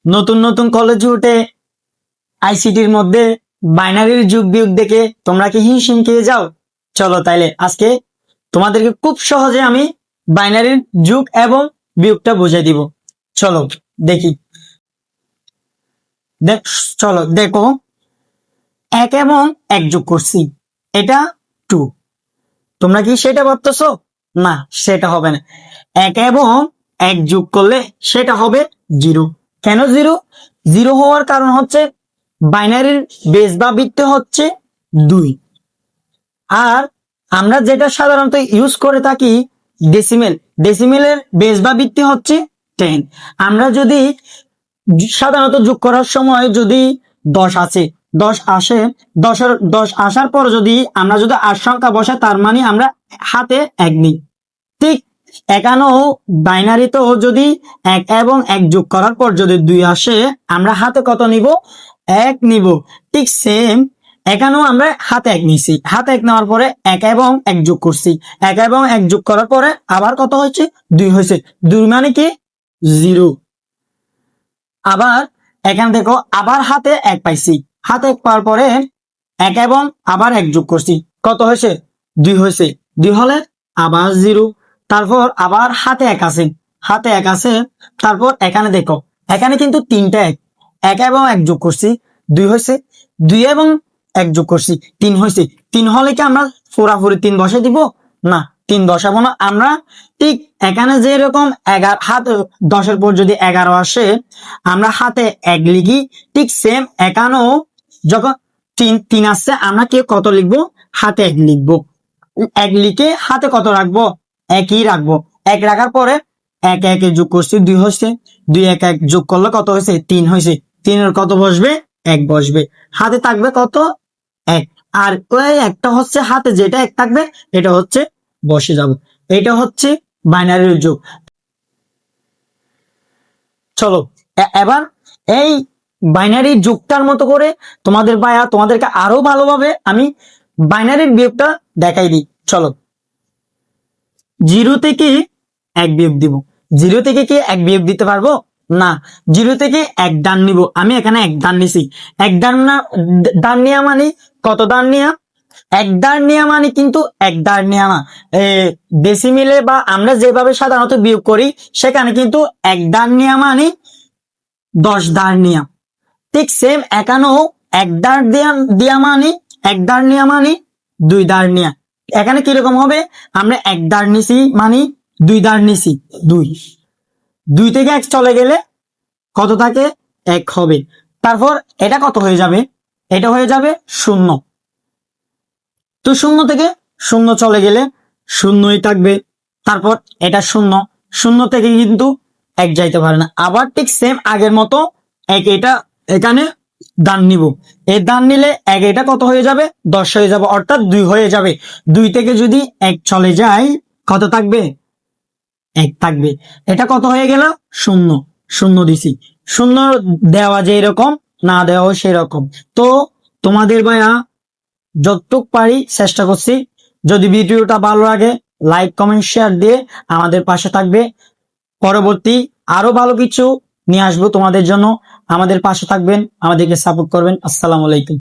নতুন নতুন কলেজে উঠে আইসিটির মধ্যে বাইনারির যুগ বিয়োগ দেখে তোমরা কি হিমশিম খেয়ে যাও? চলো তাইলে আজকে তোমাদেরকে খুব সহজে আমি বাইনারির যুগ এবং বিয়োগটা বুঝিয়ে দিব। চলো দেখি। দেখ চলো দেখো, এক এবং এক যোগ করছি, এটা 2। তোমরা কি সেটা ভাবতেছো? না, সেটা হবে না। এক এবং এক যোগ করলে সেটা হবে 0। কেন 0? 0 হওয়ার কারণ হচ্ছে বাইনারির বেস বা ভিত্তি হচ্ছে 2। আর আমরা যেটা সাধারণত ইউজ করে থাকি ডেসিমেল, ডেসিমেলের বেস বা ভিত্তি হচ্ছে 10। আমরা যদি সাধারণত যোগ করার সময় যদি 10 আছে, 10 আসে, 10 আসার পর যদি আমরা যদি 8 সংখ্যা বসাই, তার মানে আমরা হাতে 1 নিই। ঠিক এখানেও বাইনারিতেও যদি 1 এবং 1 যোগ করার পর যদি 2 আসে, আমরা হাতে কত নিব? 1 নিব। ঠিক সেম এখানেও আমরা হাতে 1 নিছি, হাতে 1 নেওয়ার পরে 1 এবং 1 যোগ করছি, 1 এবং 1 যোগ করার পরে আবার কত হয়েছে? 2 হয়েছে। 2 মানে কি? 0। আবার এখানে দেখো, আবার হাতে 1 পাইছি, হাতে 1 পাওয়ার পরে 1 এবং আবার 1 যোগ করছি, কত হয়েছে? 2 হয়েছে। 2 হলে আবার 0। তারপর আবার হাতে 1 আছে, হাতে 1 আছে। তারপর এখানে দেখো, এখানে কিন্তু 3টা 1, 1 এবং 1 যোগ করছি, 2 হয়েছে। 2 এবং 1 যোগ করছি, 3 হয়েছে। 3 হলে কি আমরা পুরাপুরি 3 বসে দিব? না, 3 বসাবো না আমরা। ঠিক এখানে যে এরকম 11 হাতে 10-এর পর যদি 11 আসে, আমরা হাতে 1 লিখি। ঠিক সেম এখানেও যখন 3 আসছে, আমরা কি কত লিখবো? হাতে 1 লিখবো। 1 লিখে হাতে কত রাখবো? 1ই রাখবো। 1 রাখার পরে 1 1 যোগ করছি, 2 হয়েছে। 2 1 1 যোগ করলে কত হয়েছে? 3 হয়েছে। 3 এর কত বসবে? 1 বসবে। হাতে থাকবে কত? 1। আর ওই একটা হচ্ছে হাতে যেটা 1 থাকবে, এটা হচ্ছে বসে যাব। এটা হচ্ছে বাইনারির যোগ। চলো এবার এই বাইনারি যোগটার মতো করে তোমাদেরকে আরো ভালোভাবে আমি বাইনারির বিয়োগটা দেখাই দিই। চলো, 0 থেকে 1 বিয়োগ দিব। 0 থেকে কি 1 বিয়োগ দিতে পারবো? না। 0 থেকে 1 দান নিব। আমি এখানে 1 দান নিছি। 1 দান না, দান নেওয়া মানে কত দান নেওয়া? 1 দান নেওয়া মানে কিন্তু 1 দান নেওয়া না। ডেসিমিলে বা আমরা যেভাবে সাধারণত বিয়োগ করি, সেখানে কিন্তু 1 দান নেওয়া মানে 10 দান নেওয়া। ঠিক সেম এখানেও 1 দাঁড় দেয়া মানে 1 দাঁড় নেওয়া মানে 2 দাঁড় নেওয়া। এখানে কিরকম হবে? আমরা 1 দাঁড় নিছি মানে 2 দাঁড় নিছি, 2 থেকে 1 চলে গেলে কত থাকে? 1 হবে। তারপর এটা কত হয়ে যাবে? এটা হয়ে যাবে 0। তো 0 থেকে 0 চলে গেলে 0ই থাকবে। তারপর এটা 0, 0 থেকে কিন্তু 1 যাইতে পারে না। আবার ঠিক সেম আগের মতো 1 এটা এখানে দান নিব। এই দান নিলে 1 এটা কত হয়ে যাবে? 10 হয়ে যাবে, অর্থাৎ 2 হয়ে যাবে। 2 থেকে যদি 1 চলে যায়, কত থাকবে? 1 থাকবে। এটা কত হয়ে গেল? 0। 0 দিছি। 0 দেওয়া যে এরকম, না দেওয়াও সেরকম। তো তোমাদের ভাইয়া যতটুক পারি চেষ্টা করছি। যদি ভিডিওটা ভালো লাগে, লাইক কমেন্ট শেয়ার দিয়ে আমাদের পাশে থাকবে। পরবর্তী আরো ভালো কিছু নিয়ে আসবো তোমাদের জন্য। আমাদের পাশে থাকবেন, আমাদেরকে সাপোর্ট করবেন। আসসালামু আলাইকুম।